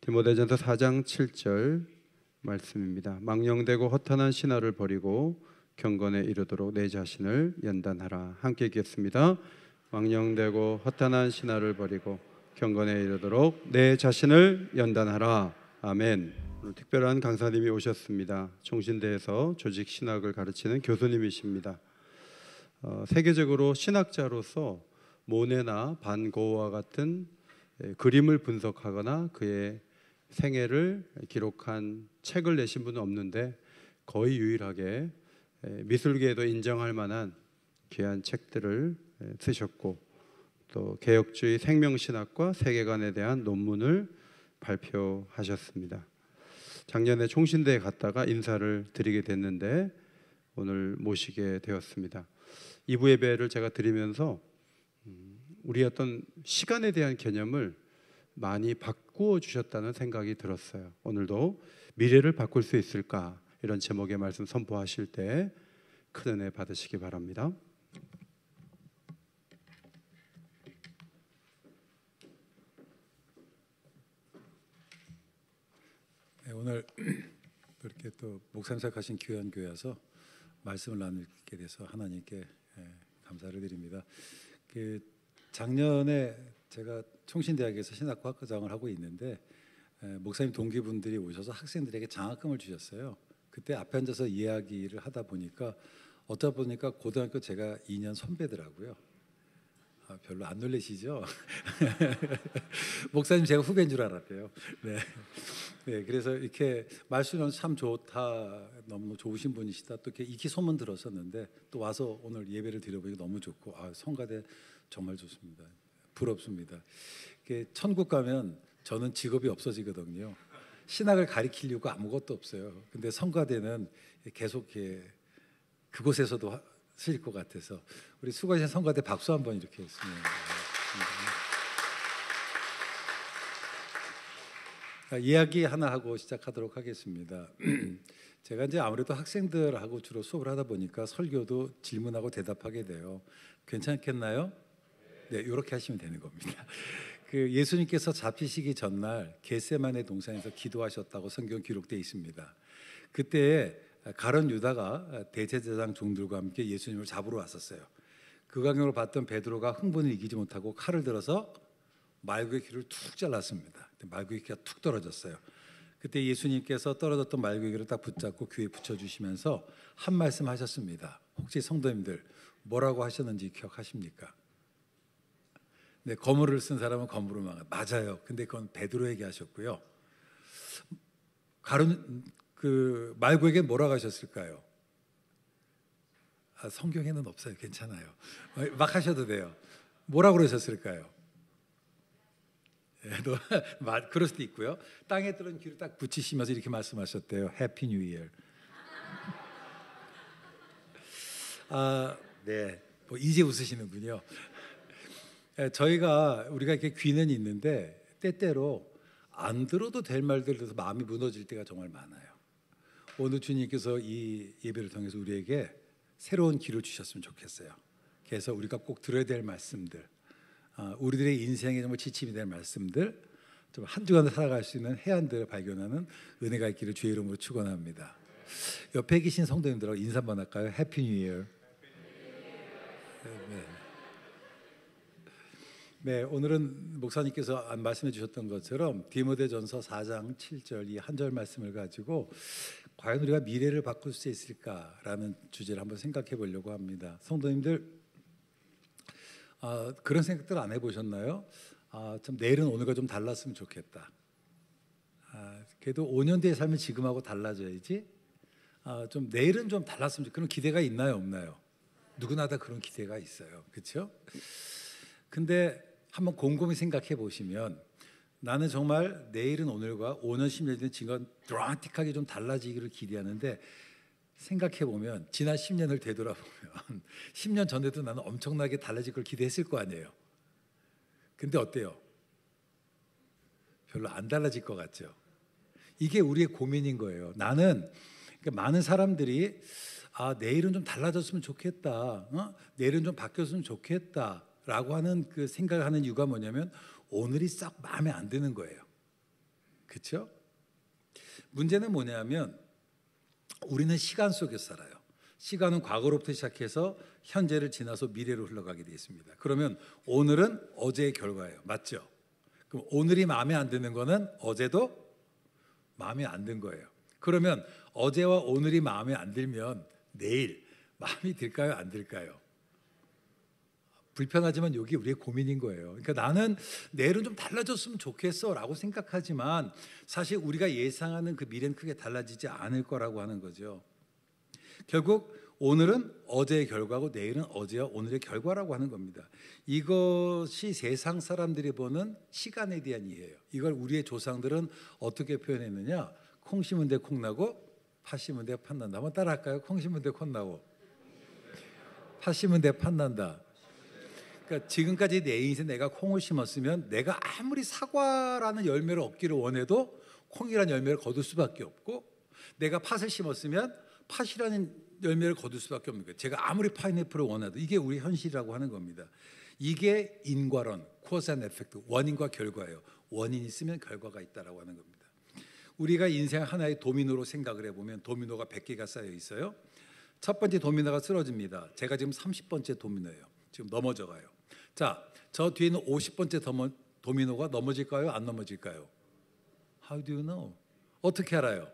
디모데전서 4장 7절 말씀입니다. 망령되고 허탄한 신화를 버리고 경건에 이르도록 내 자신을 연단하라. 함께 읽겠습니다. 망령되고 허탄한 신화를 버리고 경건에 이르도록 내 자신을 연단하라. 아멘. 오늘 특별한 강사님이 오셨습니다. 총신대에서 조직 신학을 가르치는 교수님이십니다. 세계적으로 신학자로서 모네나 반 고흐와 같은 그림을 분석하거나 그의 생애를 기록한 책을 내신 분은 없는데 거의 유일하게 미술계에도 인정할 만한 귀한 책들을 쓰셨고 또 개혁주의 생명신학과 세계관에 대한 논문을 발표하셨습니다. 작년에 총신대에 갔다가 인사를 드리게 됐는데 오늘 모시게 되었습니다. 2부 예배를 제가 드리면서 우리 어떤 시간에 대한 개념을 많이 바꾸어 주셨다는 생각이 들었어요. 오늘도 미래를 바꿀 수 있을까? 이런 제목의 말씀 선포하실 때 큰 은혜 받으시기 바랍니다. 네, 오늘 이렇게 또 목사님 생각하신 귀한 교회에서 말씀을 나누게 돼서 하나님께 감사를 드립니다. 작년에 제가 총신대학에서 신학과 학과장을 하고 있는데 목사님 동기분들이 오셔서 학생들에게 장학금을 주셨어요. 그때 앞에 앉아서 이야기를 하다 보니까 어쩌다 보니까 고등학교 제가 2년 선배더라고요. 별로 안 놀라시죠? 목사님 제가 후배인 줄 알았대요. 네, 그래서 이렇게 말씀은 참 좋다, 너무 좋으신 분이시다. 또 이렇게 익히 소문 들었었는데 또 와서 오늘 예배를 드려보니까 너무 좋고 성가대 정말 좋습니다. 부럽습니다. 천국 가면 저는 직업이 없어지거든요. 신학을 가리키려고 아무것도 없어요. 근데 성가대는 계속 그곳에서도 쓰일 것 같아서 우리 수고하신 성가대 박수 한번 이렇게 했으면. 이야기 하나 하고 시작하도록 하겠습니다. 제가 이제 아무래도 학생들하고 주로 수업을 하다 보니까 설교도 질문하고 대답하게 돼요. 괜찮겠나요? 네, 이렇게 하시면 되는 겁니다. 예수님께서 잡히시기 전날 겟세마네 동산에서 기도하셨다고 성경 기록되어 있습니다. 그때 가룟 유다가 대제사장 종들과 함께 예수님을 잡으러 왔었어요. 그 광경을 봤던 베드로가 흥분을 이기지 못하고 칼을 들어서 말구의 귀를 툭 잘랐습니다. 말구의 귀가 툭 떨어졌어요. 그때 예수님께서 떨어졌던 말구의 귀를 딱 붙잡고 귀에 붙여주시면서 한 말씀 하셨습니다. 혹시 성도님들 뭐라고 하셨는지 기억하십니까? 네, 거물을 쓴 사람은 거물을 망한. 맞아요. 근데 그건 베드로에게 하셨고요. 말구에게 뭐라고 하셨을까요? 성경에는 없어요. 괜찮아요. 막 하셔도 돼요. 뭐라고 그러셨을까요? 그럴 수도 있고요. 땅에 들은 귀를 딱 붙이시면서 이렇게 말씀하셨대요. 해피 뉴 이어. 네, 이제 웃으시는군요. 우리가 이렇게 귀는 있는데 때때로 안 들어도 될 말들에서 마음이 무너질 때가 정말 많아요. 오늘 주님께서 이 예배를 통해서 우리에게 새로운 귀를 주셨으면 좋겠어요. 그래서 우리가 꼭 들어야 될 말씀들, 우리들의 인생에 정말 지침이 될 말씀들, 좀 한 주간 살아갈 수 있는 해안들을 발견하는 은혜가 있기를 주의 이름으로 축원합니다. 옆에 계신 성도님들하고 인사 한번 할까요? 해피 뉴 이어. 네, 오늘은 목사님께서 말씀해 주셨던 것처럼 디모데전서 4장 7절 이 한 절 말씀을 가지고 과연 우리가 미래를 바꿀 수 있을까라는 주제를 한번 생각해 보려고 합니다. 성도님들 그런 생각들 안 해보셨나요? 좀 내일은 오늘과 좀 달랐으면 좋겠다. 그래도 5년 뒤의 삶은 지금하고 달라져야지. 좀 내일은 좀 달랐으면 좋겠다. 그런 기대가 있나요, 없나요? 누구나 다 그런 기대가 있어요. 그렇죠? 근데 한번 곰곰이 생각해 보시면 나는 정말 내일은 오늘과 5년, 10년 뒤는 지금 드라마틱하게 좀 달라지기를 기대하는데 생각해 보면 지난 10년을 되돌아보면 10년 전에도 나는 엄청나게 달라질 걸 기대했을 거 아니에요. 근데 어때요? 별로 안 달라질 것 같죠? 이게 우리의 고민인 거예요. 나는 많은 사람들이 내일은 좀 달라졌으면 좋겠다. 내일은 좀 바뀌었으면 좋겠다. 라고 하는 그 생각을 하는 이유가 뭐냐면 오늘이 싹 마음에 안 드는 거예요. 그렇죠? 문제는 뭐냐면 우리는 시간 속에서 살아요. 시간은 과거로부터 시작해서 현재를 지나서 미래로 흘러가게 되어 있습니다. 그러면 오늘은 어제의 결과예요. 맞죠? 그럼 오늘이 마음에 안 드는 거는 어제도 마음에 안 든 거예요. 그러면 어제와 오늘이 마음에 안 들면 내일 마음이 들까요? 안 들까요? 불편하지만 여기 우리의 고민인 거예요. 그러니까 나는 내일은 좀 달라졌으면 좋겠어 라고 생각하지만 사실 우리가 예상하는 그 미래는 크게 달라지지 않을 거라고 하는 거죠. 결국 오늘은 어제의 결과고 내일은 어제와 오늘의 결과라고 하는 겁니다. 이것이 세상 사람들이 보는 시간에 대한 이해예요. 이걸 우리의 조상들은 어떻게 표현했느냐? 콩 심은 데 콩 나고 팥 심은 데 팥 난다. 한번 따라 할까요? 콩 심은 데 콩 나고 팥 심은 데 팥 난다. 그러니까 지금까지 내 인생 내가 콩을 심었으면 내가 아무리 사과라는 열매를 얻기를 원해도 콩이라는 열매를 거둘 수밖에 없고, 내가 팥을 심었으면 팥이라는 열매를 거둘 수밖에 없는 거예요. 제가 아무리 파인애플을 원해도 이게 우리 현실이라고 하는 겁니다. 이게 인과론, 코스 앤 에펙트, 원인과 결과예요. 원인이 있으면 결과가 있다라고 하는 겁니다. 우리가 인생 하나의 도미노로 생각을 해보면 도미노가 100개가 쌓여 있어요. 첫 번째 도미노가 쓰러집니다. 제가 지금 30번째 도미노예요. 지금 넘어져 가요. 자, 저 뒤에는 50번째 도미노가 넘어질까요? 안 넘어질까요? How do you know? 어떻게 알아요?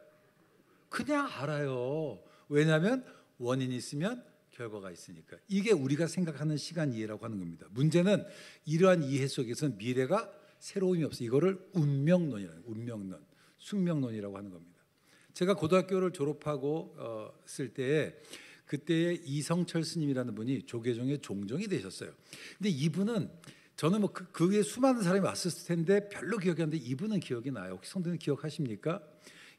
그냥 알아요. 왜냐하면 원인이 있으면 결과가 있으니까. 이게 우리가 생각하는 시간 이해라고 하는 겁니다. 문제는 이러한 이해 속에서는 미래가 새로움이 없어요. 이거를 운명론이라는, 운명론, 숙명론이라고 하는 겁니다. 제가 고등학교를 졸업하고 쓸 때에 그때에 이성철 스님이라는 분이 조계종의 종정이 되셨어요. 근데 이분은 저는 뭐 그게 수많은 사람이 왔을 텐데 별로 기억이 안 나는데 이분은 기억이 나요. 혹시 성도님 기억하십니까?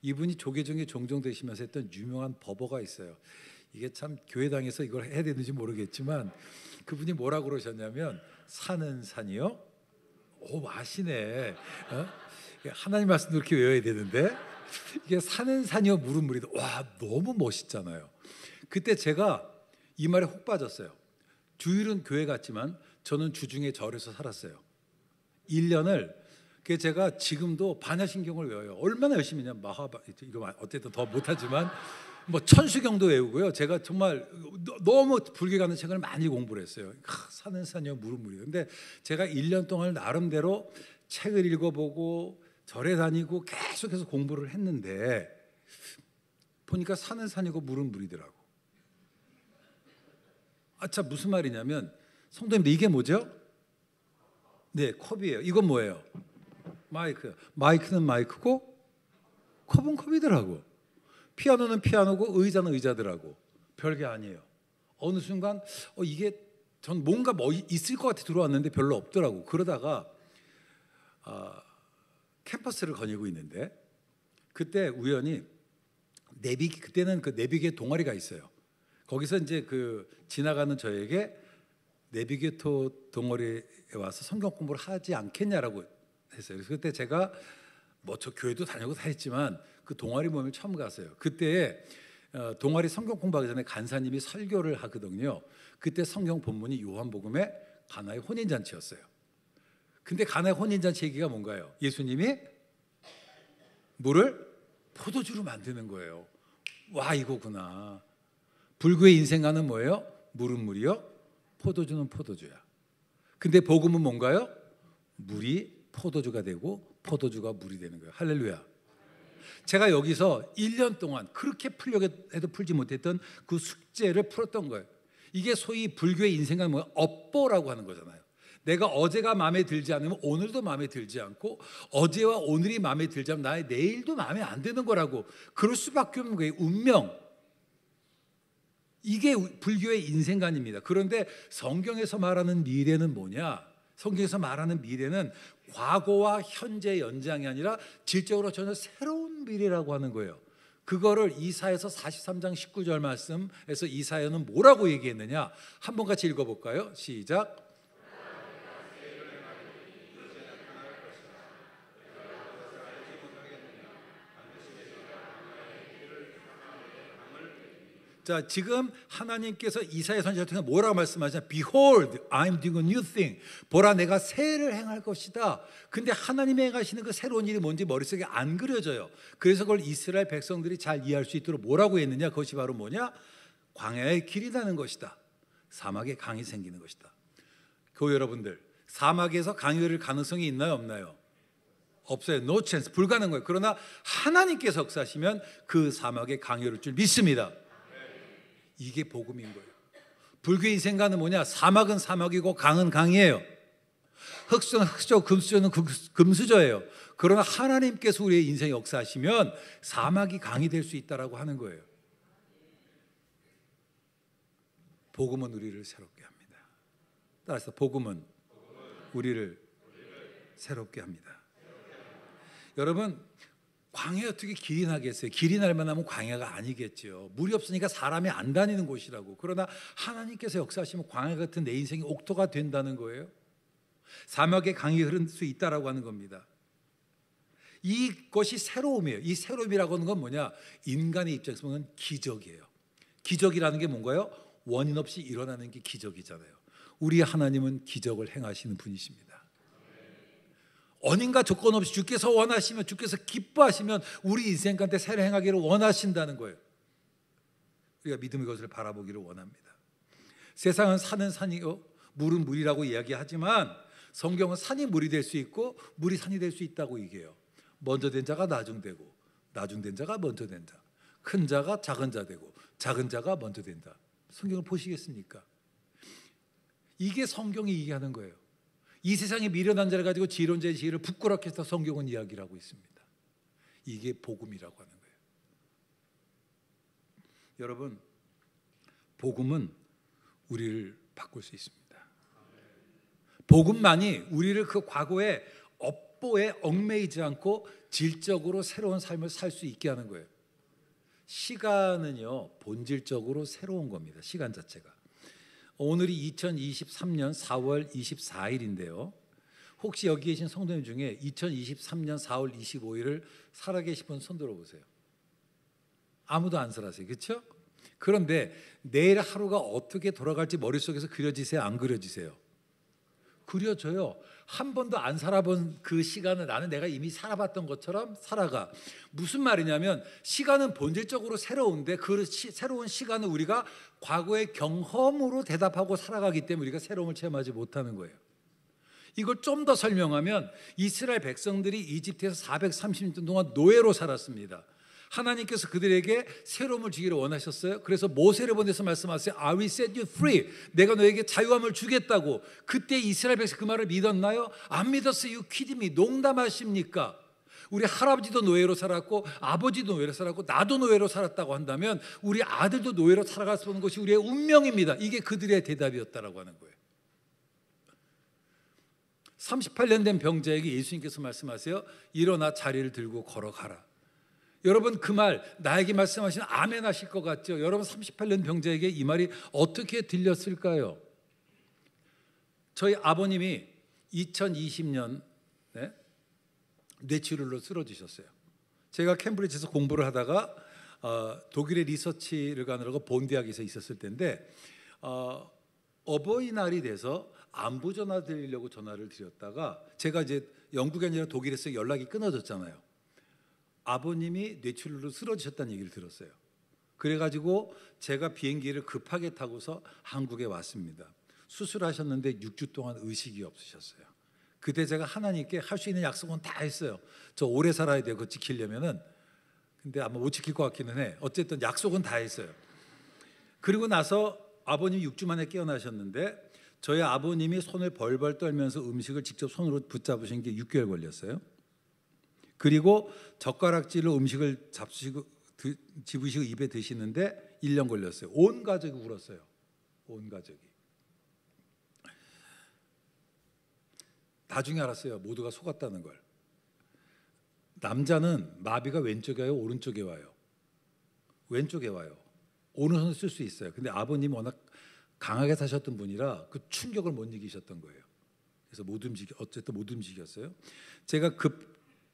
이분이 조계종의 종정 되시면서 했던 유명한 법어가 있어요. 이게 참 교회당에서 이걸 해야 되는지 모르겠지만 그분이 뭐라고 그러셨냐면, 사는 산이요? 오, 아시네. 하나님 말씀도 이렇게 외워야 되는데 이게 사는 산이요 물은 물이다. 와, 너무 멋있잖아요. 그때 제가 이 말에 혹 빠졌어요. 주일은 교회 갔지만 저는 주중에 절에서 살았어요. 1년을. 그게 제가 지금도 반야신경을 외워요. 얼마나 열심히 했냐. 이거 어쨌든 더 못하지만 뭐 천수경도 외우고요. 제가 정말 너무 불교 가는 책을 많이 공부를 했어요. 사는 산이요 물은 물이요. 근데 제가 1년 동안 나름대로 책을 읽어보고 절에 다니고 계속해서 공부를 했는데 보니까 사는 산이고 물은 물이더라고. 참 무슨 말이냐면, 성도님들 이게 뭐죠? 네, 컵이에요. 이건 뭐예요? 마이크. 마이크는 마이크고 컵은 컵이더라고. 피아노는 피아노고 의자는 의자더라고. 별게 아니에요. 어느 순간 이게 전 뭔가 있을 것 같아 들어왔는데 별로 없더라고. 그러다가 캠퍼스를 거니고 있는데 그때 우연히 그때는 그 내비게 동아리가 있어요. 거기서 이제 그 지나가는 저에게 내비게토 동아리에 와서 성경 공부를 하지 않겠냐라고 했어요. 그래서 그때 제가 뭐 저 교회도 다니고 다 했지만 그 동아리 모임을 처음 갔어요. 그때 동아리 성경 공부하기 전에 간사님이 설교를 하거든요. 그때 성경 본문이 요한복음의 가나의 혼인잔치였어요. 근데 가나의 혼인잔치 얘기가 뭔가요? 예수님이 물을 포도주로 만드는 거예요. 와, 이거구나. 불교의 인생관은 뭐예요? 물은 물이요, 포도주는 포도주야. 근데 복음은 뭔가요? 물이 포도주가 되고 포도주가 물이 되는 거예요. 할렐루야. 제가 여기서 1년 동안 그렇게 풀려고 해도 풀지 못했던 그 숙제를 풀었던 거예요. 이게 소위 불교의 인생관은 뭐예요? 업보라고 하는 거잖아요. 내가 어제가 마음에 들지 않으면 오늘도 마음에 들지 않고, 어제와 오늘이 마음에 들지 않으면 나의 내일도 마음에 안 드는 거라고. 그럴 수밖에 없는 거예요. 운명. 이게 불교의 인생관입니다. 그런데 성경에서 말하는 미래는 뭐냐? 성경에서 말하는 미래는 과거와 현재의 연장이 아니라 질적으로 전혀 새로운 미래라고 하는 거예요. 그거를 이사야서 43장 19절 말씀에서 이사야는 뭐라고 얘기했느냐? 한번 같이 읽어볼까요? 시작. 자, 지금 하나님께서 이사야 선지자 통해 뭐라고 말씀하시냐? Behold, I'm doing a new thing. 보라, 내가 새 일을 행할 것이다. 근데 하나님이 행하시는 그 새로운 일이 뭔지 머릿속에 안 그려져요. 그래서 그걸 이스라엘 백성들이 잘 이해할 수 있도록 뭐라고 했느냐? 그것이 바로 뭐냐? 광야의 길이 나는 것이다. 사막에 강이 생기는 것이다. 교회 여러분들, 사막에서 강이 흐를 가능성이 있나요, 없나요? 없어요. No chance. 불가능한 거예요. 그러나 하나님께서 역사하시면 그 사막에 강이 흐를 줄 믿습니다. 이게 복음인 거예요. 불교 인생관은 뭐냐? 사막은 사막이고 강은 강이에요. 흑수는 흑수저, 금수저는 금수저예요. 그러나 하나님께서 우리의 인생 역사하시면 사막이 강이 될 수 있다라고 하는 거예요. 복음은 우리를 새롭게 합니다. 따라서 복음은 우리를 새롭게 합니다. 여러분, 광야 어떻게 길이 나겠어요? 길이 날 만하면 광야가 아니겠죠. 물이 없으니까 사람이 안 다니는 곳이라고. 그러나 하나님께서 역사하시면 광야 같은 내 인생이 옥토가 된다는 거예요. 사막에 강이 흐를 수 있다라고 하는 겁니다. 이것이 새로움이에요. 이 새로움이라고 하는 건 뭐냐? 인간의 입장에서 보면 기적이에요. 기적이라는 게 뭔가요? 원인 없이 일어나는 게 기적이잖아요. 우리 하나님은 기적을 행하시는 분이십니다. 원인과 조건 없이 주께서 원하시면, 주께서 기뻐하시면 우리 인생 가운데 새로 행하기를 원하신다는 거예요. 우리가 믿음의 것을 바라보기를 원합니다. 세상은 산은 산이요 물은 물이라고 이야기하지만 성경은 산이 물이 될 수 있고 물이 산이 될 수 있다고 얘기해요. 먼저 된 자가 나중되고 나중된 자가 먼저 된다. 큰 자가 작은 자 되고 작은 자가 먼저 된다. 성경을 보시겠습니까? 이게 성경이 얘기하는 거예요. 이 세상에 미련한 자를 가지고 지혜로운 자의 지혜를 부끄럽게 해서 성경은 이야기를 하고 있습니다. 이게 복음이라고 하는 거예요. 여러분, 복음은 우리를 바꿀 수 있습니다. 복음만이 우리를 그 과거의 업보에 얽매이지 않고 질적으로 새로운 삶을 살 수 있게 하는 거예요. 시간은요, 본질적으로 새로운 겁니다. 시간 자체가. 오늘이 2023년 4월 24일인데요. 혹시 여기 계신 성도님 중에 2023년 4월 25일을 살아계신 분 손 들어보세요. 아무도 안 살았어요. 그렇죠? 그런데 내일 하루가 어떻게 돌아갈지 머릿속에서 그려지세요? 안 그려지세요? 그려져요. 한 번도 안 살아본 그 시간을 나는 내가 이미 살아봤던 것처럼 살아가. 무슨 말이냐면 시간은 본질적으로 새로운데 그 새로운 시간을 우리가 과거의 경험으로 대답하고 살아가기 때문에 우리가 새로움을 체험하지 못하는 거예요. 이걸 좀 더 설명하면 이스라엘 백성들이 이집트에서 430년 동안 노예로 살았습니다. 하나님께서 그들에게 새로움을 주기를 원하셨어요. 그래서 모세를 보내서 말씀하세요. I will set you free. 내가 너에게 자유함을 주겠다고. 그때 이스라엘 백성 그 말을 믿었나요? 안 믿었어요. You kidding me. 농담하십니까? 우리 할아버지도 노예로 살았고 아버지도 노예로 살았고 나도 노예로 살았다고 한다면 우리 아들도 노예로 살아갈 수 없는 것이 우리의 운명입니다. 이게 그들의 대답이었다라고 하는 거예요. 38년 된 병자에게 예수님께서 말씀하세요. 일어나 자리를 들고 걸어가라. 여러분, 그 말 나에게 말씀하시는 아멘 하실 것 같죠? 여러분, 38년 병자에게 이 말이 어떻게 들렸을까요? 저희 아버님이 2020년 뇌출혈로 쓰러지셨어요. 제가 캠브리지에서 공부를 하다가 독일의 리서치를 가느라고 본 대학에서 있었을 때인데 어버이날이 돼서 안부 전화 드리려고 전화를 드렸다가 제가 이제 영국이 아니라 독일에서 연락이 끊어졌잖아요. 아버님이 뇌출혈로 쓰러지셨다는 얘기를 들었어요. 그래가지고 제가 비행기를 급하게 타고서 한국에 왔습니다. 수술하셨는데 6주 동안 의식이 없으셨어요. 그때 제가 하나님께 할 수 있는 약속은 다 했어요. 저 오래 살아야 돼요. 그거 지키려면은. 근데 아마 못 지킬 것 같기는 해. 어쨌든 약속은 다 했어요. 그리고 나서 아버님이 6주 만에 깨어나셨는데 저희 아버님이 손을 벌벌 떨면서 음식을 직접 손으로 붙잡으신 게 6개월 걸렸어요. 그리고 젓가락질로 음식을 집으시고 입에 드시는데 1년 걸렸어요. 온 가족이 울었어요. 온 가족이. 나중에 알았어요. 모두가 속았다는 걸. 남자는 마비가 왼쪽에 와요? 오른쪽에 와요? 왼쪽에 와요. 오른손을 쓸 수 있어요. 근데 아버님이 워낙 강하게 사셨던 분이라 그 충격을 못 이기셨던 거예요. 그래서 어쨌든 못 움직였어요. 제가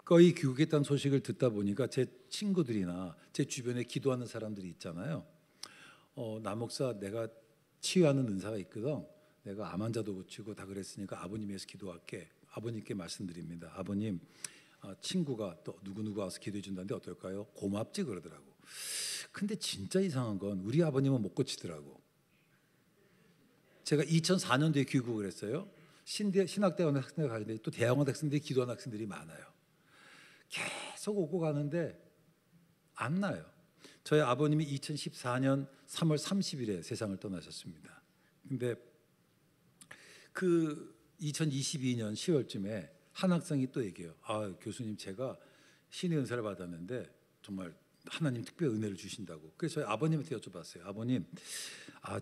거의 귀국했다는 소식을 듣다 보니까 제 친구들이나 제 주변에 기도하는 사람들이 있잖아요. 나 목사 내가 치유하는 은사가 있거든. 내가 암 환자도 고치고 다 그랬으니까 아버님 위해서 기도할게. 아버님께 말씀드립니다. 아버님, 친구가 또 누구누구 와서 기도해 준다는데 어떨까요? 고맙지 그러더라고. 근데 진짜 이상한 건 우리 아버님은 못 고치더라고. 제가 2004년도에 귀국을 했어요. 신학대학원 학생들 가는데 또 대학원 학생들이 기도하는 학생들이 많아요. 계속 오고 가는데 안 나요. 저희 아버님이 2014년 3월 30일에 세상을 떠나셨습니다. 근데 그 2022년 10월쯤에 한 학생이 또 얘기해요. 교수님, 제가 신의 은사를 받았는데 정말 하나님 특별 은혜를 주신다고. 그래서 저희 아버님한테 여쭤봤어요. 아버님,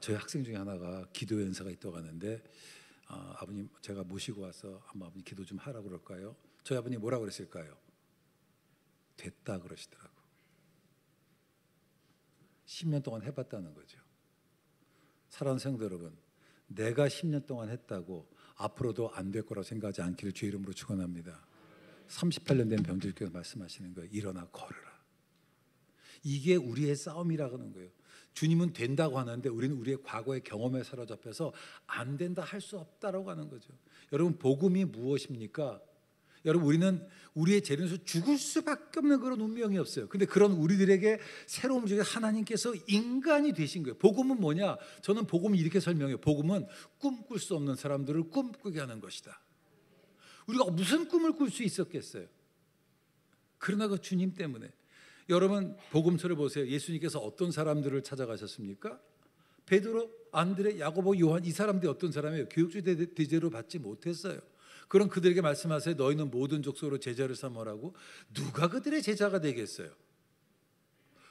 저희 학생 중에 하나가 기도의 은사가 있다고 하는데 아버님, 제가 모시고 와서 한번 아버님 기도 좀 하라고 그럴까요? 저희 아버님 뭐라고 그랬을까요? 됐다 그러시더라고. 10년 동안 해봤다는 거죠. 사랑하는 성도 여러분, 내가 10년 동안 했다고 앞으로도 안 될 거라고 생각하지 않기를 주의 이름으로 축원합니다. 38년 된 병들께서 말씀하시는 거예요. 일어나 걸으라. 이게 우리의 싸움이라고 하는 거예요. 주님은 된다고 하는데 우리는 우리의 과거의 경험에 사로잡혀서 안 된다, 할 수 없다라고 하는 거죠. 여러분, 복음이 무엇입니까? 여러분, 우리는 우리의 재능에서 죽을 수밖에 없는 그런 운명이 없어요. 근데 그런 우리들에게 새로운 중에 하나님께서 인간이 되신 거예요. 복음은 뭐냐? 저는 복음을 이렇게 설명해요. 복음은 꿈꿀 수 없는 사람들을 꿈꾸게 하는 것이다. 우리가 무슨 꿈을 꿀 수 있었겠어요? 그러나 그 주님 때문에. 여러분, 복음서를 보세요. 예수님께서 어떤 사람들을 찾아가셨습니까? 베드로, 안드레, 야고보, 요한, 이 사람들이 어떤 사람이에요? 교육주 대제로 받지 못했어요. 그럼 그들에게 말씀하세요. 너희는 모든 족속으로 제자를 삼으라고. 누가 그들의 제자가 되겠어요?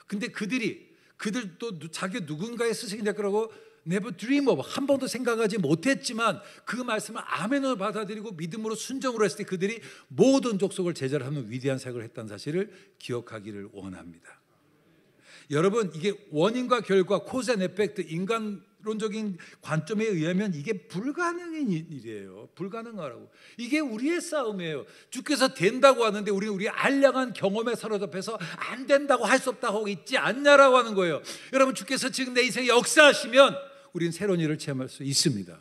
근데 그들도 자기 누군가의 스승이 될 거라고 never dream of, 한 번도 생각하지 못했지만 그 말씀을 아멘으로 받아들이고 믿음으로 순종으로 했을 때 그들이 모든 족속을 제자를 하는 위대한 사역을 했다는 사실을 기억하기를 원합니다. 여러분, 이게 원인과 결과, 코즈 앤 에펙트, 인간론적인 관점에 의하면 이게 불가능한 일이에요. 불가능하라고. 이게 우리의 싸움이에요. 주께서 된다고 하는데 우리는 우리의 알량한 경험에 사로잡혀서 안 된다고, 할 수 없다고 하고 있지 않냐라고 하는 거예요. 여러분, 주께서 지금 내 인생에 역사하시면 우리는 새로운 일을 체험할 수 있습니다.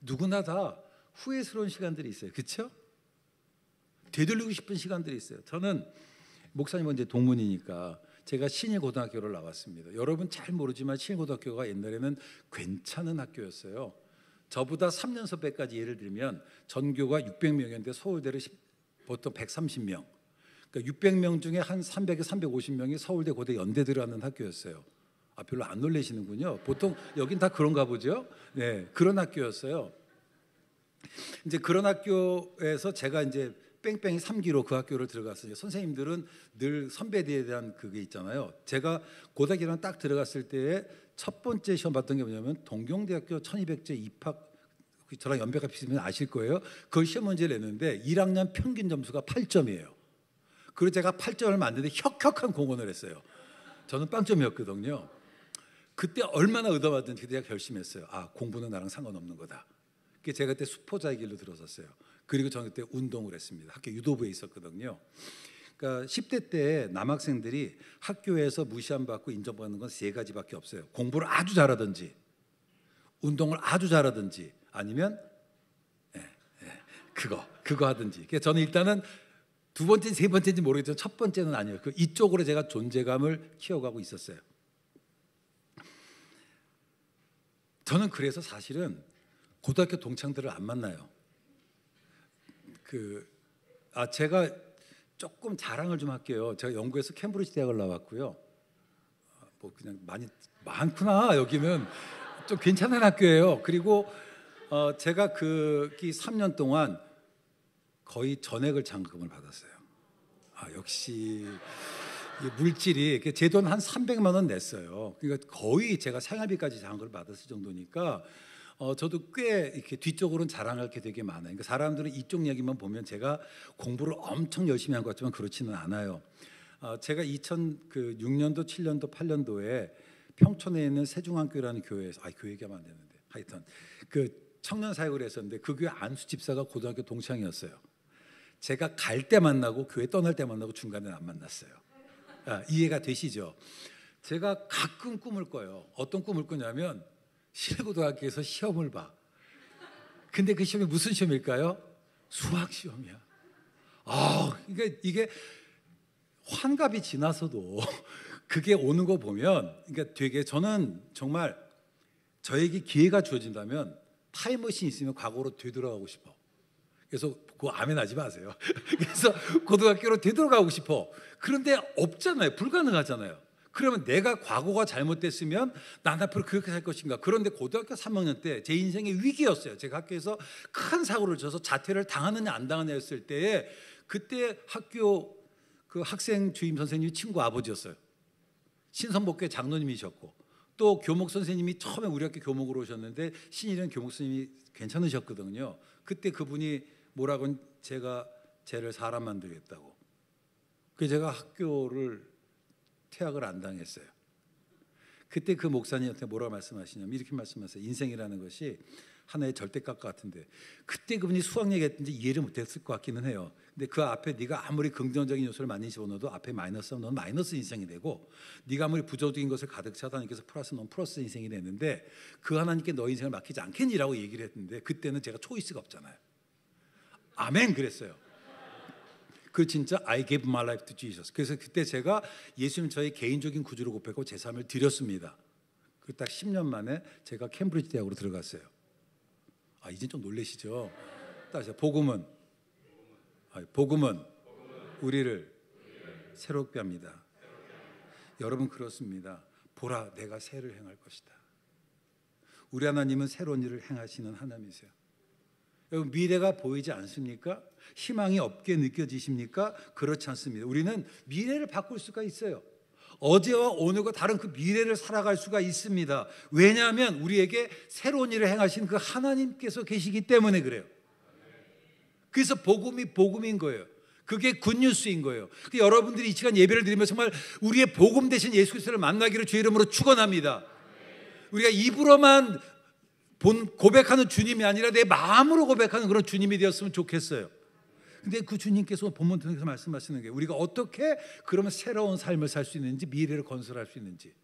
누구나 다 후회스러운 시간들이 있어요. 그렇죠? 되돌리고 싶은 시간들이 있어요. 저는 목사님은 이제 동문이니까 제가 신일고등학교를 나왔습니다. 여러분 잘 모르지만 신일고등학교가 옛날에는 괜찮은 학교였어요. 저보다 3년 선배까지 예를 들면 전교가 600명이었는데 서울대를 보통 130명. 그러니까 600명 중에 한 300에 350명이 서울대, 고대, 연대 들어가는 학교였어요. 별로 안 놀라시는군요. 보통 여긴 다 그런가 보죠. 네, 그런 학교였어요. 이제 그런 학교에서 제가 이제 뺑뺑이 3기로 그 학교를 들어갔어요. 선생님들은 늘 선배들에 대한 그게 있잖아요. 제가 고등학교에 딱 들어갔을 때에 첫 번째 시험 봤던 게 뭐냐면 동경대학교 1200제 입학, 저랑 연배가 비슷하면 아실 거예요. 그 시험 문제를 냈는데 1학년 평균 점수가 8점이에요. 그리고 제가 8점을 만드는데 혁혁한 공헌을 했어요. 저는 빵점이었거든요. 그때 얼마나 의도받든지 그때 제가 결심했어요. 공부는 나랑 상관없는 거다. 제가 그때 수포자의 길로 들어섰어요. 그리고 저는 그때 운동을 했습니다. 학교 유도부에 있었거든요. 그러니까 10대 때 남학생들이 학교에서 무시함 받고 인정받는 건 3가지밖에 없어요. 공부를 아주 잘하든지, 운동을 아주 잘하든지, 아니면 그거 하든지. 그러니까 저는 일단은 2번째, 3번째인지 모르겠지만 첫 번째는 아니에요. 이쪽으로 제가 존재감을 키워가고 있었어요. 저는 그래서 사실은 고등학교 동창들을 안 만나요. 제가 조금 자랑을 좀 할게요. 제가 영국에서 캠브리지 대학을 나왔고요. 그냥 많구나. 여기는 좀 괜찮은 학교예요. 그리고 제가 그 3년 동안 거의 전액을 장학금을 받았어요. 역시 물질이 제 돈 한 300만 원 냈어요. 그러니까 거의 제가 생활비까지 장학금을 받았을 정도니까 저도 꽤 이렇게 뒤쪽으로는 자랑할 게 되게 많아요. 그러니까 사람들은 이쪽 얘기만 보면 제가 공부를 엄청 열심히 한 것 같지만 그렇지는 않아요. 제가 2006년도, 7년도, 8년도에 평촌에 있는 세중앙교회라는 교회에서 교회 얘기하면 안 되는데 하여튼 그 청년 사역을 했었는데 그 교회 안수 집사가 고등학교 동창이었어요. 제가 갈 때 만나고 교회 떠날 때 만나고 중간에는 안 만났어요. 이해가 되시죠? 제가 가끔 꿈을 꿔요. 어떤 꿈을 꾸냐면 시내고등학교에서 시험을 봐. 근데 그 시험이 무슨 시험일까요? 수학 시험이야. 이게 환갑이 지나서도 그게 오는 거 보면, 그러니까 되게 저는 정말 저에게 기회가 주어진다면 타임머신이 있으면 과거로 되돌아가고 싶어. 그래서 그거 아멘 하지 마세요. 그래서 고등학교로 되돌아가고 싶어. 그런데 없잖아요. 불가능하잖아요. 그러면 내가 과거가 잘못됐으면 난 앞으로 그렇게 살 것인가. 그런데 고등학교 3학년 때 제 인생의 위기였어요. 제가 학교에서 큰 사고를 쳐서 자퇴를 당하느냐 안 당하느냐 했을 때에, 그때 학교 그 학생 주임 선생님이 친구 아버지였어요. 신성복교회 장로님이셨고, 또 교목 선생님이 처음에 우리 학교 교목으로 오셨는데 신일은 교목 선생님이 괜찮으셨거든요. 그때 그분이 뭐라고, 제가 쟤를 사람 만들겠다고. 그래서 제가 학교를 퇴학을 안 당했어요. 그때 그 목사님한테 뭐라고 말씀하시냐면 이렇게 말씀하세요. 인생이라는 것이 하나의 절대값 같은데, 그때 그분이 수학 얘기했는지 이해를 못했을 것 같기는 해요. 근데 그 앞에 네가 아무리 긍정적인 요소를 많이 집어넣어도 앞에 마이너스하면 넌 마이너스 인생이 되고, 네가 아무리 부정적인 것을 가득 차도 하나님께서 플러스 넌 플러스 인생이 되는데, 그 하나님께 너 인생을 맡기지 않겠니라고 얘기를 했는데, 그때는 제가 초이스가 없잖아요. 아멘 그랬어요. 그 진짜 I gave my life to Jesus. 그래서 그때 제가 예수님 저의 개인적인 구주로 고백하고 제 삶을 드렸습니다. 그 딱 10년 만에 제가 캠브리지 대학으로 들어갔어요. 이제 좀 놀라시죠? 따라서 복음은 우리를 새롭게 합니다. 여러분 그렇습니다. 보라, 내가 새를 행할 것이다. 우리 하나님은 새로운 일을 행하시는 하나님이세요. 여러분 미래가 보이지 않습니까? 희망이 없게 느껴지십니까? 그렇지 않습니다. 우리는 미래를 바꿀 수가 있어요. 어제와 오늘과 다른 그 미래를 살아갈 수가 있습니다. 왜냐하면 우리에게 새로운 일을 행하신 그 하나님께서 계시기 때문에 그래요. 그래서 복음이 복음인 거예요. 그게 굿뉴스인 거예요. 여러분들이 이 시간 예배를 드리면 정말 우리의 복음 되신 예수 그리스도를 만나기를 주의 이름으로 축원합니다. 우리가 입으로만 고백하는 주님이 아니라 내 마음으로 고백하는 그런 주님이 되었으면 좋겠어요. 근데 그 주님께서 본문 통해서 말씀하시는 게 우리가 어떻게 그러면 새로운 삶을 살 수 있는지, 미래를 건설할 수 있는지.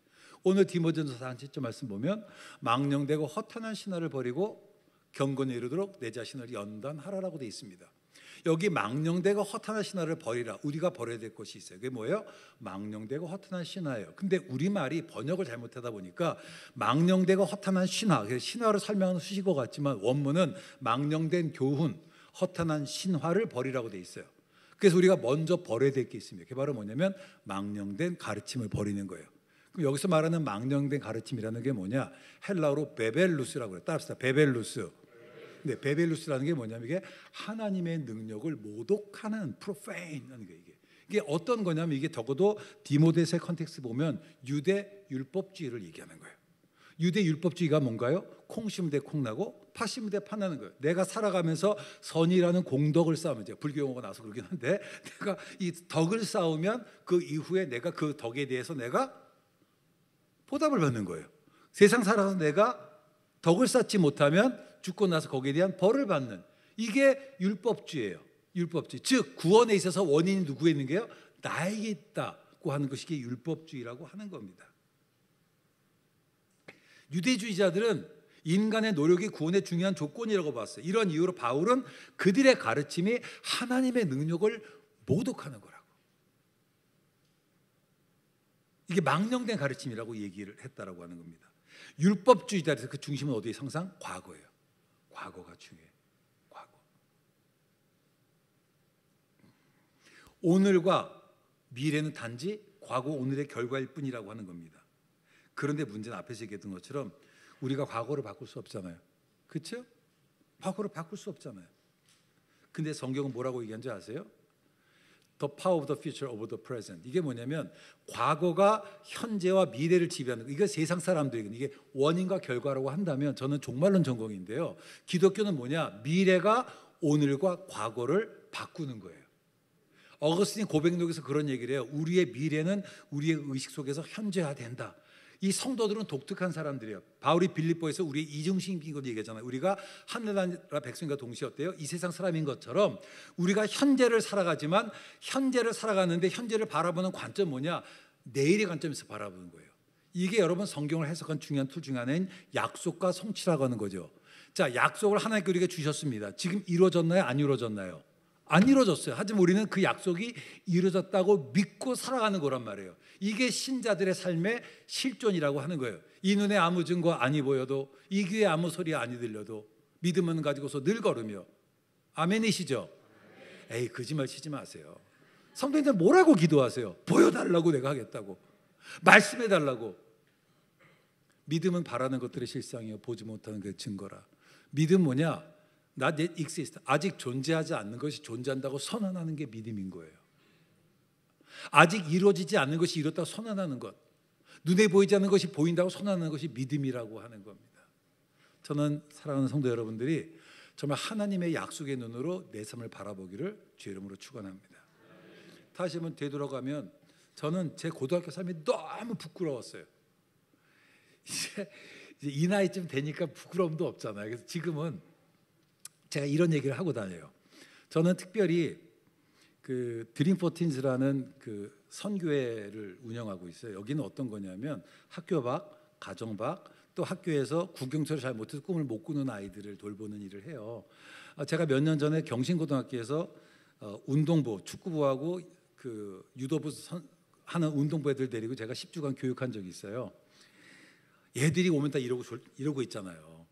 오늘 디모데전서 4장 말씀 보면 망령되고 허탄한 신화를 버리고 경건에 이르도록 내 자신을 연단하라라고 되어 있습니다. 여기 망령되고 허탄한 신화를 버리라. 우리가 버려야 될 것이 있어요. 그게 뭐예요? 망령되고 허탄한 신화예요. 근데 우리말이 번역을 잘못하다 보니까 망령되고 허탄한 신화, 신화를 설명하는 수식어 같지만 원문은 망령된 교훈, 허탄한 신화를 버리라고 돼 있어요. 그래서 우리가 먼저 버려야 될 게 있습니다. 그게 바로 뭐냐면 망령된 가르침을 버리는 거예요. 그럼 여기서 말하는 망령된 가르침이라는 게 뭐냐? 헬라어로 베벨루스라고 그래요. 따라합시다. 베벨루스. 근데 베벨루스라는 게 뭐냐면 이게 하나님의 능력을 모독하는 프로페인이라는 거예요. 이게 어떤 거냐면 이게 적어도 디모데서의 컨텍스트 보면 유대 율법주의를 얘기하는 거예요. 유대 율법주의가 뭔가요? 콩 심을 때 콩 나고 팥 심을 때 팥 나는 거예요. 내가 살아가면서 선이라는 공덕을 쌓으면, 제가 불교 용어가 나서 그러긴 한데, 내가 이 덕을 쌓으면 그 이후에 내가 그 덕에 대해서 내가 보답을 받는 거예요. 세상 살아서 내가 덕을 쌓지 못하면 죽고 나서 거기에 대한 벌을 받는, 이게 율법주의예요. 율법주의. 즉 구원에 있어서 원인이 누구에 있는 게요? 나에게 있다고 하는 것이 율법주의라고 하는 겁니다. 유대주의자들은 인간의 노력이 구원의 중요한 조건이라고 봤어요. 이런 이유로 바울은 그들의 가르침이 하나님의 능력을 모독하는 거라고. 이게 망령된 가르침이라고 얘기를 했다라고 하는 겁니다. 율법주의자들에서 그 중심은 어디에 항상 과거예요. 과거가 중요해요. 과거. 오늘과 미래는 단지 과거 오늘의 결과일 뿐이라고 하는 겁니다. 그런데 문제는 앞에서 얘기했던 것처럼 우리가 과거를 바꿀 수 없잖아요. 그렇죠? 과거를 바꿀 수 없잖아요. 근데 성경은 뭐라고 얘기한 줄 아세요? The power of the future over the present. 이게 뭐냐면 과거가 현재와 미래를 지배하는 거. 이게 세상 사람들에게는 이게 원인과 결과라고 한다면 저는 종말론 전공인데요. 기독교는 뭐냐? 미래가 오늘과 과거를 바꾸는 거예요. 어거스틴 고백록에서 그런 얘기를 해요. 우리의 미래는 우리의 의식 속에서 현재화된다. 이 성도들은 독특한 사람들이에요. 바울이 빌립보에서 우리의 이중신격인 것 얘기하잖아요. 우리가 하늘나라 백성과 동시에 어때요? 이 세상 사람인 것처럼 우리가 현재를 살아가지만 현재를 살아가는데 현재를 바라보는 관점 뭐냐? 내일의 관점에서 바라보는 거예요. 이게 여러분 성경을 해석한 중요한 툴 중에 하나인 약속과 성취라고 하는 거죠. 자, 약속을 하나님께 우리에게 주셨습니다. 지금 이루어졌나요? 안 이루어졌나요? 안 이루어졌어요. 하지만 우리는 그 약속이 이루어졌다고 믿고 살아가는 거란 말이에요. 이게 신자들의 삶의 실존이라고 하는 거예요. 이 눈에 아무 증거 아니 보여도, 이 귀에 아무 소리 아니 들려도 믿음은 가지고서 늘 걸으며. 아멘이시죠? 에이, 거짓말 치지 마세요. 성도님들 뭐라고 기도하세요? 보여달라고 내가 하겠다고, 말씀해달라고. 믿음은 바라는 것들의 실상이요 보지 못하는 그 증거라. 믿음 뭐냐? Not yet exist. 아직 존재하지 않는 것이 존재한다고 선언하는 게 믿음인 거예요. 아직 이루어지지 않는 것이 이뤘다고 선언하는 것, 눈에 보이지 않는 것이 보인다고 선언하는 것이 믿음이라고 하는 겁니다. 저는 사랑하는 성도 여러분들이 정말 하나님의 약속의 눈으로 내 삶을 바라보기를 주의 이름으로 축원합니다. 다시 한번 되돌아가면 저는 제 고등학교 삶이 너무 부끄러웠어요. 이제 이 나이쯤 되니까 부끄러움도 없잖아요. 그래서 지금은 제가 이런 얘기를 하고 다녀요. 저는 특별히 그 드림 포틴즈라는 그 선교회를 운영하고 있어요. 여기는 어떤 거냐면 학교 밖, 가정 밖, 또 학교에서 국영철을 잘 못해서 꿈을 못 꾸는 아이들을 돌보는 일을 해요. 제가 몇 년 전에 경신고등학교에서 운동부, 축구부하고 그 유도부 하는 운동부 애들 데리고 제가 10주간 교육한 적이 있어요. 얘들이 오면 다 이러고 있잖아요.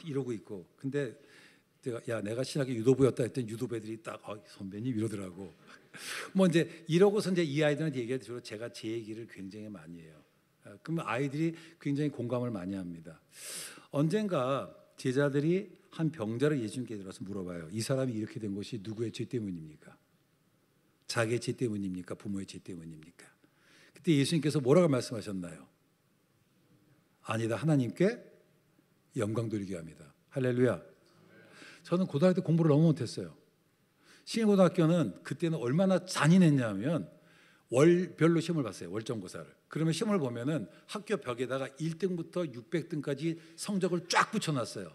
이러고 있고. 근데 내가 신학의 유도부였다 했더니 유도부 애들이 딱 선배님 이러더라고. 뭐 이제 이러고서 이제 이 아이들한테 얘기할 때 주로 제가 제 얘기를 굉장히 많이 해요. 그러면 아이들이 굉장히 공감을 많이 합니다. 언젠가 제자들이 한 병자를 예수님께 들어서 물어봐요. 이 사람이 이렇게 된 것이 누구의 죄 때문입니까? 자기의 죄 때문입니까? 부모의 죄 때문입니까? 그때 예수님께서 뭐라고 말씀하셨나요? 아니다, 하나님께 영광 돌리게 합니다. 할렐루야. 저는 고등학교 때 공부를 너무 못했어요. 신일고등학교는 그때는 얼마나 잔인했냐면 월별로 시험을 봤어요. 월정고사를. 그러면 시험을 보면은 학교 벽에다가 1등부터 600등까지 성적을 쫙 붙여놨어요.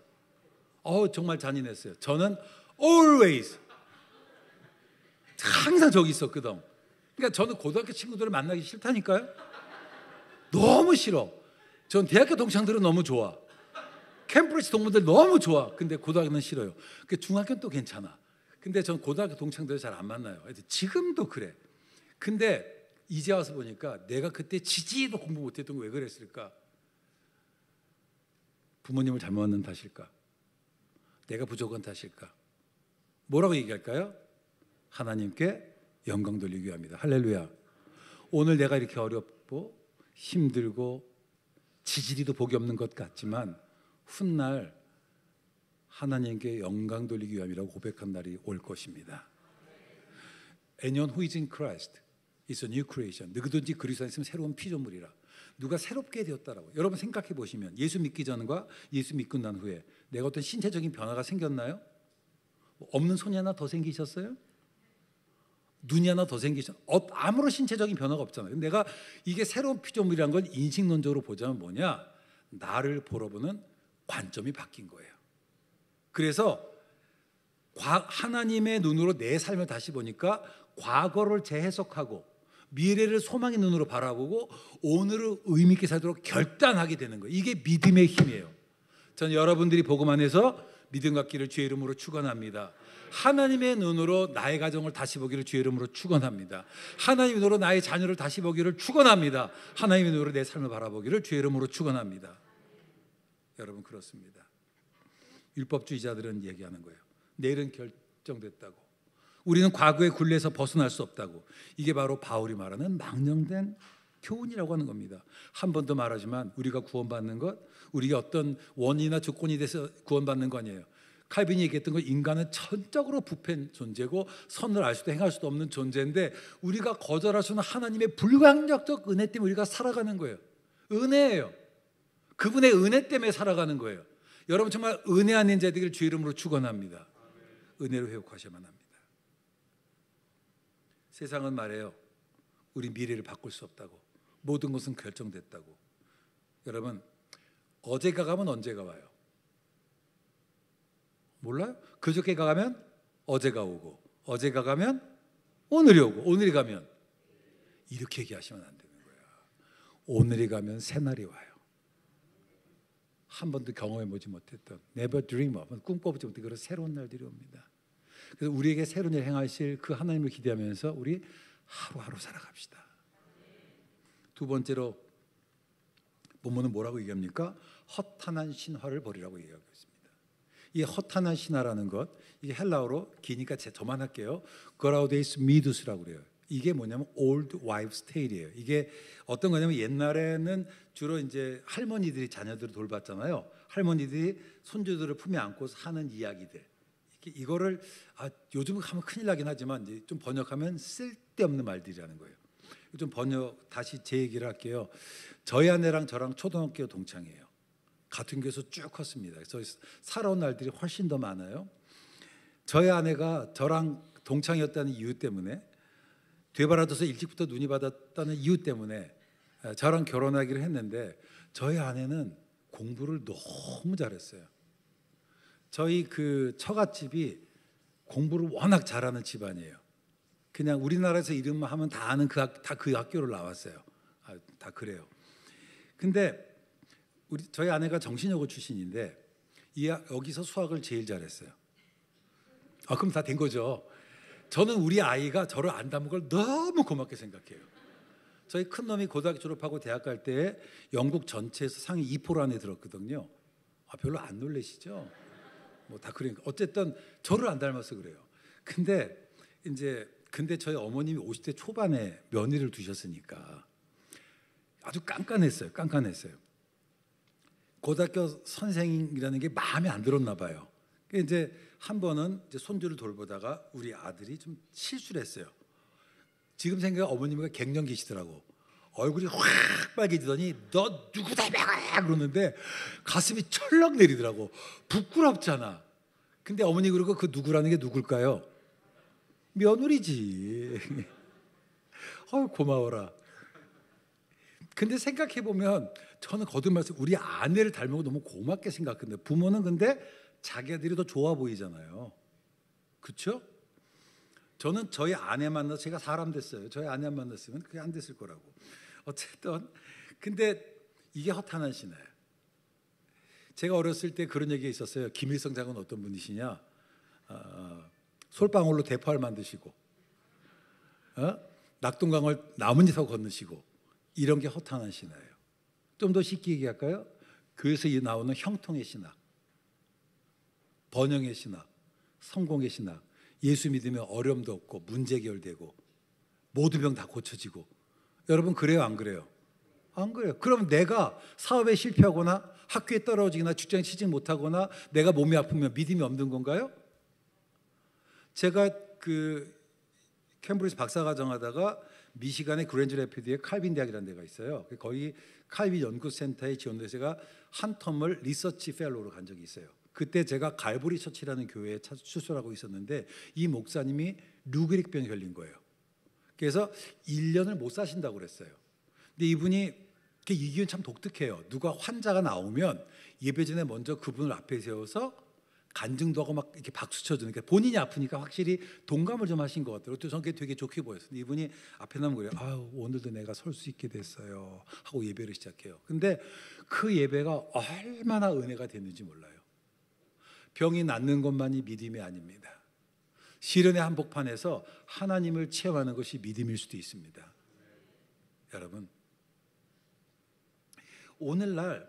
정말 잔인했어요. 저는 always 항상 저기 있었거든. 그러니까 저는 고등학교 친구들을 만나기 싫다니까요. 너무 싫어. 전 대학교 동창들은 너무 좋아. 캠브리지 동문들 너무 좋아. 근데 고등학교는 싫어요. 중학교는 또 괜찮아. 근데 전 고등학교 동창들을 잘 안 만나요. 지금도 그래. 근데 이제 와서 보니까 내가 그때 지지도 공부 못했던 거 왜 그랬을까? 부모님을 잘못 만난 탓일까? 내가 부족한 탓일까? 뭐라고 얘기할까요? 하나님께 영광 돌리기 위함이다. 할렐루야. 오늘 내가 이렇게 어렵고 힘들고 지지리도 복이 없는 것 같지만 훗날 하나님께 영광 돌리기 위함이라고 고백한 날이 올 것입니다. Anyone who is in Christ is a new creation. 누구든지 그리스도 안에 있으면 새로운 피조물이라. 누가 새롭게 되었다라고. 여러분 생각해 보시면 예수 믿기 전과 예수 믿고 난 후에 내가 어떤 신체적인 변화가 생겼나요? 없는 손이 하나 더 생기셨어요? 눈이 하나 더 생기셨어요? 아무런 신체적인 변화가 없잖아요. 내가 이게 새로운 피조물이라는 걸 인식론적으로 보자면 뭐냐? 나를 보러보는 관점이 바뀐 거예요. 그래서 하나님의 눈으로 내 삶을 다시 보니까 과거를 재해석하고 미래를 소망의 눈으로 바라보고 오늘을 의미 있게 살도록 결단하게 되는 거예요. 이게 믿음의 힘이에요. 저는 여러분들이 복음 안에서 믿음 갖기를 주의 이름으로 축원합니다. 하나님의 눈으로 나의 가정을 다시 보기를 주의 이름으로 축원합니다. 하나님의 눈으로 나의 자녀를 다시 보기를 축원합니다. 하나님의 눈으로 내 삶을 바라보기를 주의 이름으로 축원합니다. 여러분 그렇습니다. 율법주의자들은 얘기하는 거예요. 내일은 결정됐다고. 우리는 과거의 굴레에서 벗어날 수 없다고. 이게 바로 바울이 말하는 망령된 교훈이라고 하는 겁니다. 한 번 더 말하지만 우리가 구원받는 것, 우리가 어떤 원인이나 조건이 돼서 구원받는 거 아니에요. 칼빈이 얘기했던 건 인간은 천적으로 부패한 존재고 선을 알 수도 행할 수도 없는 존재인데 우리가 거절할 수 있는 하나님의 불강력적 은혜 때문에 우리가 살아가는 거예요. 은혜예요. 그분의 은혜 때문에 살아가는 거예요. 여러분 정말 은혜 아닌 자들을 주의 이름으로 축원합니다. 은혜로 회복하셔야만 합니다. 세상은 말해요. 우리 미래를 바꿀 수 없다고. 모든 것은 결정됐다고. 여러분 어제가 가면 언제가 와요? 몰라요? 그저께가 가면 어제가 오고 어제가 가면 오늘이 오고 오늘이 가면 이렇게 얘기하시면 안 되는 거야. 오늘이 가면 새날이 와요. 한 번도 경험해보지 못했던 never dream of, 꿈꿔보지 못했던 그런 새로운 날들이 옵니다. 그래서 우리에게 새로운 일 행하실 그 하나님을 기대하면서 우리 하루하루 살아갑시다. 두 번째로 본문은 뭐라고 얘기합니까? 허탄한 신화를 버리라고 얘기하고 있습니다. 이 허탄한 신화라는 것, 이게 헬라어로 기니까 저만 할게요. 거라우데이스 미두스라고 그래요. 이게 뭐냐면 old wives tale이에요. 이게 어떤 거냐면 옛날에는 주로 이제 할머니들이 자녀들을 돌봤잖아요. 할머니들이 손주들을 품에 안고 하는 이야기들. 이거를 요즘 하면 큰일 나긴 하지만 이제 좀 번역하면 쓸데없는 말들이라는 거예요. 좀 다시 제 얘기를 할게요. 저희 아내랑 저랑 초등학교 동창이에요. 같은 교회에서 쭉 컸습니다. 그래서 살아온 날들이 훨씬 더 많아요. 저희 아내가 저랑 동창이었다는 이유 때문에 되바라져서 일찍부터 눈이 받았다는 이유 때문에 저랑 결혼하기로 했는데 저희 아내는 공부를 너무 잘했어요. 저희 그 처갓집이 공부를 워낙 잘하는 집안이에요. 그냥 우리나라에서 이름만 하면 다 아는 다 그 학교를 나왔어요. 다 그래요. 근데 저희 아내가 정신여고 출신인데 여기서 수학을 제일 잘했어요. 그럼 다 된 거죠. 저는 우리 아이가 저를 안다는 걸 너무 고맙게 생각해요. 저희 큰 놈이 고등학교 졸업하고 대학 갈 때 영국 전체에서 상위 2% 안에 들었거든요. 별로 안 놀라시죠? 뭐 다 그러니까 어쨌든 저를 안 닮아서 그래요. 근데 저희 어머님이 50대 초반에 며느리를 두셨으니까 아주 깐깐했어요. 고등학교 선생이라는 게 마음에 안 들었나 봐요. 이제 한 번은 이제 손주를 돌보다가 우리 아들이 좀 실수를 했어요. 지금 생각해 어머님이 갱년기시더라고. 얼굴이 확 빨개지더니 너 누구다 그러는데 가슴이 철렁 내리더라고. 부끄럽잖아. 근데 어머니 그러고 그 누구라는 게 누굴까요? 며느리지. 고마워라. 근데 생각해 보면 저는 거듭 말씀 우리 아내를 닮은 거 너무 고맙게 생각했는데 부모는 근데 자기들이 더 좋아 보이잖아요. 그렇죠? 저는 저희 아내 만나서 제가 사람 됐어요. 저희 아내 만났으면 그게 안 됐을 거라고. 어쨌든 근데 이게 허탄한 신화예요. 제가 어렸을 때 그런 얘기가 있었어요. 김일성 장군 어떤 분이시냐? 솔방울로 대포를 만드시고 낙동강을 나뭇잎하고 건너시고 이런 게 허탄한 신화예요. 좀 더 쉽게 얘기할까요? 교회에서 나오는 형통의 신학, 번영의 신학, 성공의 신학, 예수 믿으면 어려움도 없고 문제 해결되고 모든 병 다 고쳐지고. 여러분 그래요 안 그래요? 안 그래요. 그럼 내가 사업에 실패하거나 학교에 떨어지거나 직장에 취직 못하거나 내가 몸이 아프면 믿음이 없는 건가요? 제가 캠브리지 박사과정 하다가 미시간의 그랜드 레피드에 칼빈 대학이라는 데가 있어요. 거기 칼빈 연구센터에 지원돼서 제가 한 텀을 리서치 펠로우로 간 적이 있어요. 그때 제가 갈보리 처치라는 교회에 수술하고 있었는데 이 목사님이 루게릭병에 걸린 거예요. 그래서 1년을 못 사신다고 그랬어요. 근데 이분이 이 기운 참 독특해요. 누가 환자가 나오면 예배 전에 먼저 그분을 앞에 세워서 간증도 하고 막 이렇게 박수 쳐주는 게 본인이 아프니까 확실히 동감을 좀 하신 것 같아요. 또 저는 그게 되게 좋게 보였어요. 이분이 앞에 나면 그래요. 오늘도 내가 설 수 있게 됐어요. 하고 예배를 시작해요. 근데 그 예배가 얼마나 은혜가 됐는지 몰라요. 병이 낫는 것만이 믿음이 아닙니다. 시련의 한복판에서 하나님을 체험하는 것이 믿음일 수도 있습니다. 여러분, 오늘날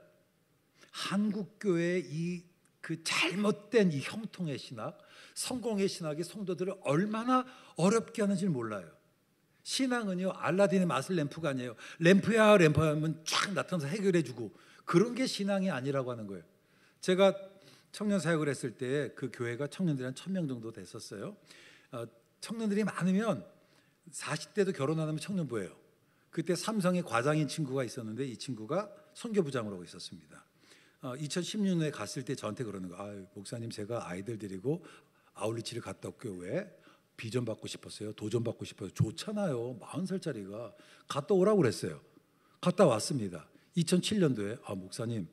한국교회의 그 잘못된 이 형통의 신학, 성공의 신학이 성도들을 얼마나 어렵게 하는지 몰라요. 신앙은요 알라딘의 마술 램프가 아니에요. 램프야 하면 쫙 나타나서 해결해주고 그런 게 신앙이 아니라고 하는 거예요. 제가 청년 사역을 했을 때 그 교회가 청년들이 한 1,000명 정도 됐었어요. 청년들이 많으면 40대도 결혼 안 하면 청년부예요. 그때 삼성의 과장인 친구가 있었는데 이 친구가 선교부장으로 하고 있었습니다. 2016년에 갔을 때 저한테 그러는 거예요. 목사님 제가 아이들 데리고 아울리치를 갔다 올게요. 왜? 비전 받고 싶었어요. 도전 받고 싶어요. 좋잖아요. 40살짜리가 갔다 오라고 그랬어요. 갔다 왔습니다. 2007년도에 목사님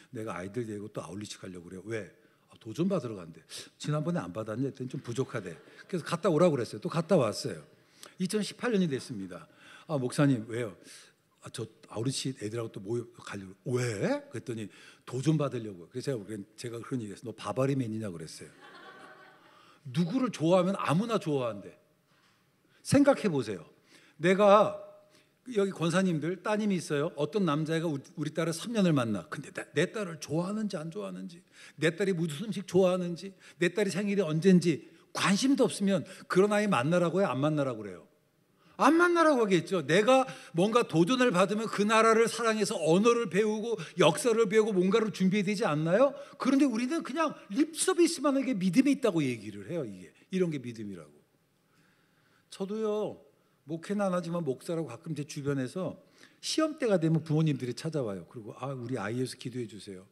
내가 아이들 데리고 또 아울리치 가려고 그래요. 왜? 도전 받으러 간대. 지난번에 안 받았냐 했더니 좀 부족하대. 그래서 갔다 오라고 그랬어요. 또 갔다 왔어요. 2018년이 됐습니다. 목사님 왜요? 저 아우리시 애들하고 또 모여 가려고. 왜? 그랬더니 도전 받으려고. 그래서 제가 그런 얘기했어요. 너 바바리맨이냐 그랬어요. 누구를 좋아하면 아무나 좋아한대. 생각해 보세요. 내가 여기 권사님들 따님이 있어요. 어떤 남자애가 우리 딸을 3년을 만나. 근데 내 딸을 좋아하는지 안 좋아하는지, 내 딸이 무슨 음식 좋아하는지, 내 딸이 생일이 언젠지 관심도 없으면 그런 아이 만나라고 해요? 안 만나라고 그래요? 안 만나라고 하겠죠. 내가 뭔가 도전을 받으면 그 나라를 사랑해서 언어를 배우고 역사를 배우고 뭔가를 준비해야 되지 않나요? 그런데 우리는 그냥 립서비스만 하게 믿음이 있다고 얘기를 해요. 이런 게 믿음이라고. 저도요, 목회는 안 하지만 목사라고 가끔 제 주변에서 시험 때가 되면 부모님들이 찾아와요. 그리고 우리 아이 위해서 기도해 주세요.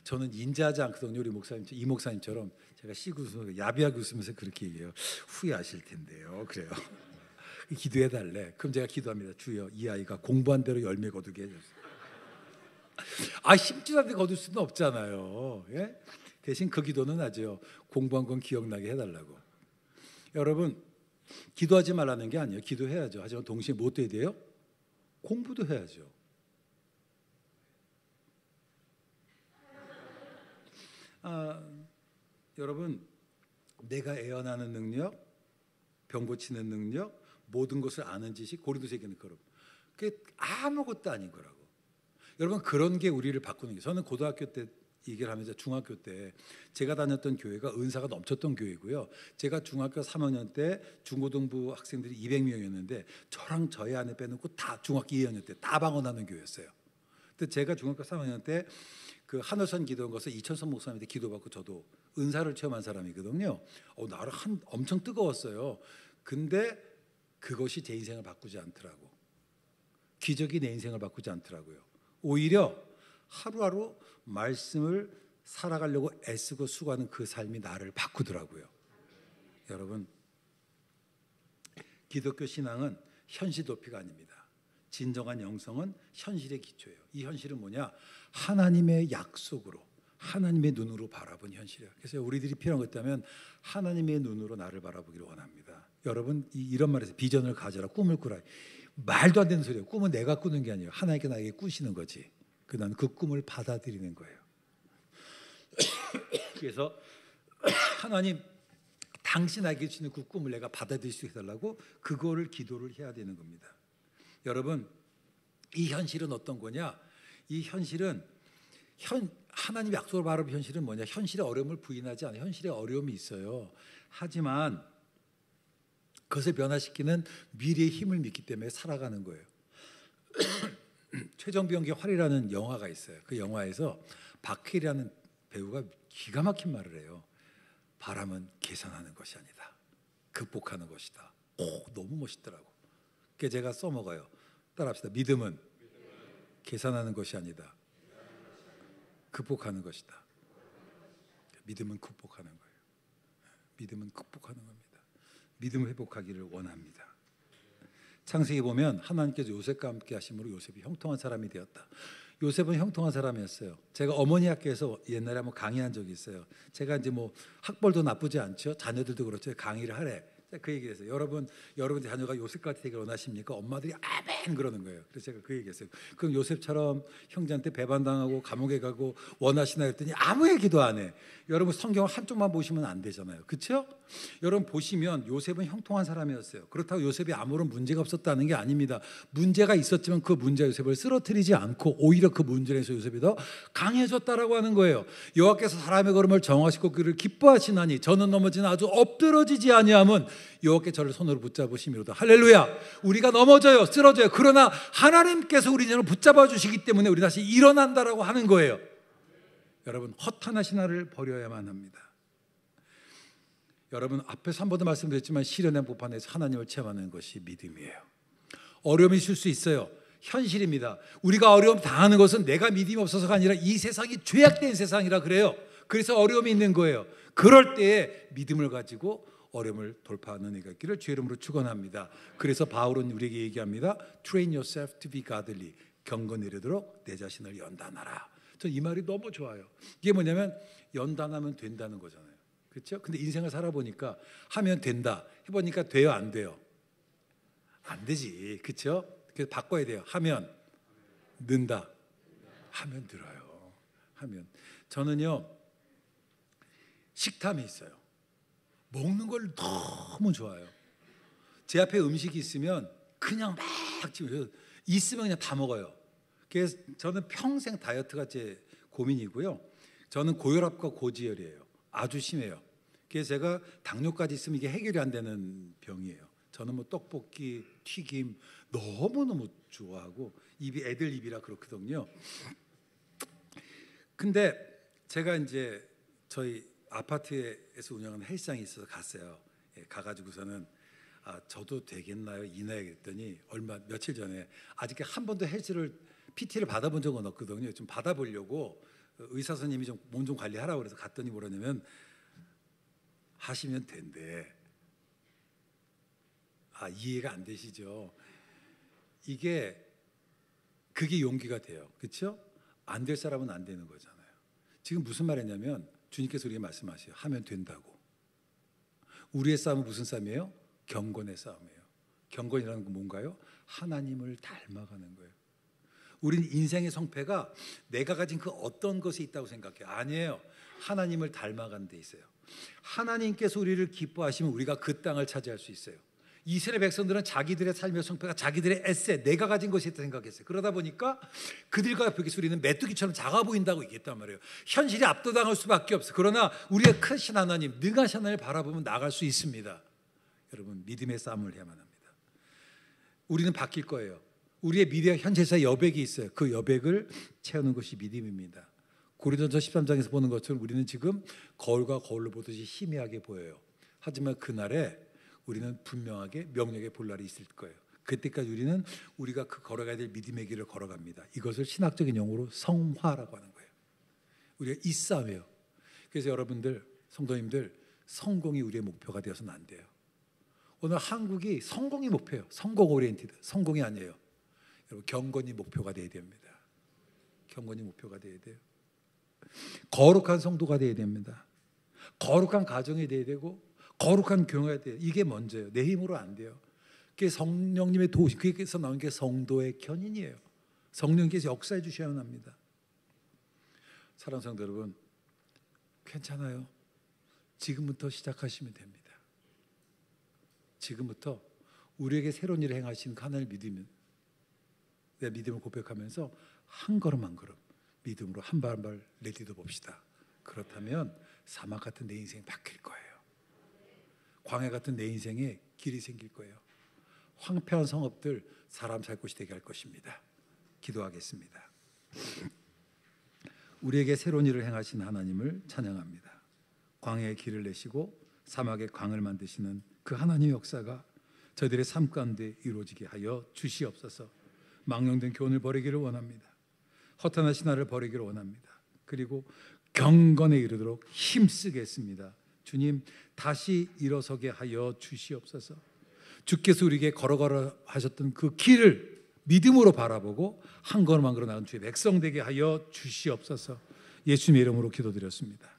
저는 인자하지 않거든요. 우리 목사님, 이 목사님처럼 제가 씨구서 야비하게 웃으면서 그렇게 얘기해요. 후회하실 텐데요. 그래요. 기도해 달래. 그럼 제가 기도합니다. 주여, 이 아이가 공부한 대로 열매 거두게 해주세요. 심지도 않게 거둘 수는 없잖아요. 예? 대신 그 기도는 하죠. 공부한 건 기억나게 해달라고. 여러분, 기도하지 말라는 게 아니에요. 기도해야죠. 하지만 동시에 뭐 해야 돼요? 공부도 해야죠. 여러분, 내가 애언하는 능력, 병 고치는 능력, 모든 것을 아는 지식, 고린도서 얘기는 그런. 그게 아무것도 아닌 거라고. 여러분, 그런 게 우리를 바꾸는 게. 저는 고등학교 때 얘기를 하면서 중학교 때 제가 다녔던 교회가 은사가 넘쳤던 교회고요. 제가 중학교 3학년 때 중고등부 학생들이 200명이었는데 저랑 저희 아내 빼놓고 다 중학교 2학년 때 다 방언하는 교회였어요. 근데 제가 중학교 3학년 때 그 한월선 기도원 가서 이천선 목사님한테 기도받고 저도 은사를 체험한 사람이거든요. 나를 엄청 뜨거웠어요. 근데 그것이 제 인생을 바꾸지 않더라고. 기적이 내 인생을 바꾸지 않더라고요. 오히려 하루하루 말씀을 살아가려고 애쓰고 수고하는 그 삶이 나를 바꾸더라고요. 여러분, 기독교 신앙은 현실 도피가 아닙니다. 진정한 영성은 현실의 기초예요. 이 현실은 뭐냐? 하나님의 약속으로, 하나님의 눈으로 바라본 현실이에요. 그래서 우리들이 필요한 것 있다면 하나님의 눈으로 나를 바라보기를 원합니다. 여러분, 이런 말에서 비전을 가져라, 꿈을 꾸라. 말도 안 되는 소리예요. 꿈은 내가 꾸는 게 아니에요. 하나님께 나에게 꾸시는 거지. 난 그 꿈을 받아들이는 거예요. 그래서 하나님, 당신에게 주시는 그 꿈을 내가 받아들일 수 해달라고 그거를 기도를 해야 되는 겁니다. 여러분, 이 현실은 어떤 거냐? 이 현실은 하나님 약속을 바라보는 현실은 뭐냐? 현실의 어려움을 부인하지 않아요. 현실의 어려움이 있어요. 하지만 그것을 변화시키는 미래의 힘을 믿기 때문에 살아가는 거예요. 최정병기의 활이라는 영화가 있어요. 그 영화에서 박해리라는 배우가 기가 막힌 말을 해요. 바람은 계산하는 것이 아니다. 극복하는 것이다. 너무 멋있더라고. 그게 제가 써먹어요. 따라합시다. 믿음은 계산하는 것이 아니다. 극복하는 것이다. 믿음은 극복하는 거예요. 믿음은 극복하는 겁니다. 믿음을 회복하기를 원합니다. 창세기 보면 하나님께서 요셉과 함께 하심으로 요셉이 형통한 사람이 되었다. 요셉은 형통한 사람이었어요. 제가 어머니 학교에서 옛날에 한번 강의한 적이 있어요. 제가 이제 뭐 학벌도 나쁘지 않죠. 자녀들도 그렇죠. 강의를 하래. 그 얘기를 했어요. 여러분 자녀가 요셉같이 되길 원하십니까? 엄마들이 아멘 그러는 거예요. 그래서 제가 그 얘기했어요. 그럼 요셉처럼 형제한테 배반당하고 감옥에 가고 원하시나 했더니 아무 얘기도 안 해. 여러분, 성경 한쪽만 보시면 안 되잖아요. 그렇죠? 여러분 보시면 요셉은 형통한 사람이었어요. 그렇다고 요셉이 아무런 문제가 없었다는 게 아닙니다. 문제가 있었지만 그 문제 요셉을 쓰러뜨리지 않고 오히려 그 문제로 해서 요셉이 더 강해졌다라고 하는 거예요. 여호와께서 사람의 걸음을 정하시고 그를 기뻐하시나니 저는 넘어지나 아주 엎드러지지 아니함은 여호와께 저를 손으로 붙잡으시미로다. 할렐루야. 우리가 넘어져요, 쓰러져요. 그러나 하나님께서 우리 손을 붙잡아 주시기 때문에 우리 다시 일어난다라고 하는 거예요. 여러분, 헛하나 신화를 버려야만 합니다. 여러분, 앞에서 한 번도 말씀드렸지만 시련의 보판에서 하나님을 체험하는 것이 믿음이에요. 어려움이 있을 수 있어요. 현실입니다. 우리가 어려움 당하는 것은 내가 믿음이 없어서가 아니라 이 세상이 죄악된 세상이라 그래요. 그래서 어려움이 있는 거예요. 그럴 때에 믿음을 가지고 어려움을 돌파하는 은혜가 있기를 주의 이름으로 축원합니다. 그래서 바울은 우리에게 얘기합니다. Train yourself to be godly. 경건 이르도록 내 자신을 연단하라. 저 이 말이 너무 좋아요. 이게 뭐냐면 연단하면 된다는 거잖아요. 그렇죠? 근데 인생을 살아보니까 하면 된다. 해보니까 돼요, 안 돼요? 안 되지. 그렇죠? 그래서 바꿔야 돼요. 하면 는다. 하면 늘어요. 하면. 저는요, 식탐이 있어요. 먹는 걸 너무 좋아해요. 제 앞에 음식이 있으면 그냥 막 집어서 있으면 그냥 다 먹어요. 그래서 저는 평생 다이어트가 제 고민이고요. 저는 고혈압과 고지혈이에요. 아주 심해요. 그래서 제가 당뇨까지 있으면 이게 해결이 안 되는 병이에요. 저는 뭐 떡볶이, 튀김 너무너무 좋아하고 입이 애들 입이라 그렇거든요. 근데 제가 이제 저희 아파트에서 운영하는 헬스장이 있어서 갔어요. 가가지고서는 저도 되겠나요? 이 나이에 그랬더니 며칠 전에 아직 한 번도 헬스를 PT를 받아본 적은 없거든요. 좀 받아보려고 의사 선생님이 좀 몸 좀 관리하라고 그래서 갔더니 뭐라냐면 하시면 된대. 이해가 안 되시죠? 그게 용기가 돼요. 그렇죠? 안 될 사람은 안 되는 거잖아요. 지금 무슨 말이냐면 주님께서 우리에게 말씀하세요. 하면 된다고. 우리의 싸움은 무슨 싸움이에요? 경건의 싸움이에요. 경건이라는 건 뭔가요? 하나님을 닮아가는 거예요. 우리는 인생의 성패가 내가 가진 그 어떤 것이 있다고 생각해요. 아니에요. 하나님을 닮아가는 데 있어요. 하나님께서 우리를 기뻐하시면 우리가 그 땅을 차지할 수 있어요. 이스라엘 백성들은 자기들의 삶의 성패가 자기들의 에세, 내가 가진 것이 있다고 생각했어요. 그러다 보니까 그들과 비교해서 우리는 메뚜기처럼 작아 보인다고 얘기했단 말이에요. 현실이 압도당할 수밖에 없어요. 그러나 우리의 크신 하나님, 능하신 하나님을 바라보면 나갈 수 있습니다. 여러분, 믿음의 싸움을 해야만 합니다. 우리는 바뀔 거예요. 우리의 미래와 현재사의 여백이 있어요. 그 여백을 채우는 것이 믿음입니다. 고린도전서 13장에서 보는 것처럼 우리는 지금 거울과 거울로 보듯이 희미하게 보여요. 하지만 그날에 우리는 분명하게 명령의 볼날이 있을 거예요. 그때까지 우리가 그 걸어가야 될 믿음의 길을 걸어갑니다. 이것을 신학적인 용어로 성화라고 하는 거예요. 우리가 이 싸움이에요. 그래서 여러분들, 성도님들, 성공이 우리의 목표가 되어서는 안 돼요. 오늘 한국이 성공이 목표예요. 성공 오리엔티드. 성공이 아니에요. 여러분, 경건이 목표가 되어야 됩니다. 경건이 목표가 되어야 돼요. 거룩한 성도가 되어야 됩니다. 거룩한 가정이 되어야 되고 거룩한 교회가 돼요. 이게 먼저예요. 내 힘으로 안 돼요. 그게 성령님의 도우심, 그게서 나온 게 성도의 견인이에요. 성령께서 역사해 주셔야 합니다. 사랑하는 성도 여러분, 괜찮아요. 지금부터 시작하시면 됩니다. 지금부터 우리에게 새로운 일을 행하신 하나님을 믿으면, 내 믿음을 고백하면서 한 걸음 한 걸음 믿음으로 한 발 한 발 내딛어 봅시다. 그렇다면 사막 같은 내 인생이 바뀔 거예요. 광야 같은 내 인생에 길이 생길 거예요. 황폐한 성읍들 사람 살 곳이 되게 할 것입니다. 기도하겠습니다. 우리에게 새로운 일을 행하신 하나님을 찬양합니다. 광야의 길을 내시고 사막의 광을 만드시는 그 하나님의 역사가 저희들의 삶 가운데 이루어지게 하여 주시옵소서. 망령된 교훈을 버리기를 원합니다. 허탄한 신화를 버리기를 원합니다. 그리고 경건에 이르도록 힘쓰겠습니다. 주님, 다시 일어서게 하여 주시옵소서. 주께서 우리에게 걸어가라 하셨던 그 길을 믿음으로 바라보고 한 걸음 한 걸음 나간 주의 백성 되게 하여 주시옵소서. 예수님의 이름으로 기도드렸습니다.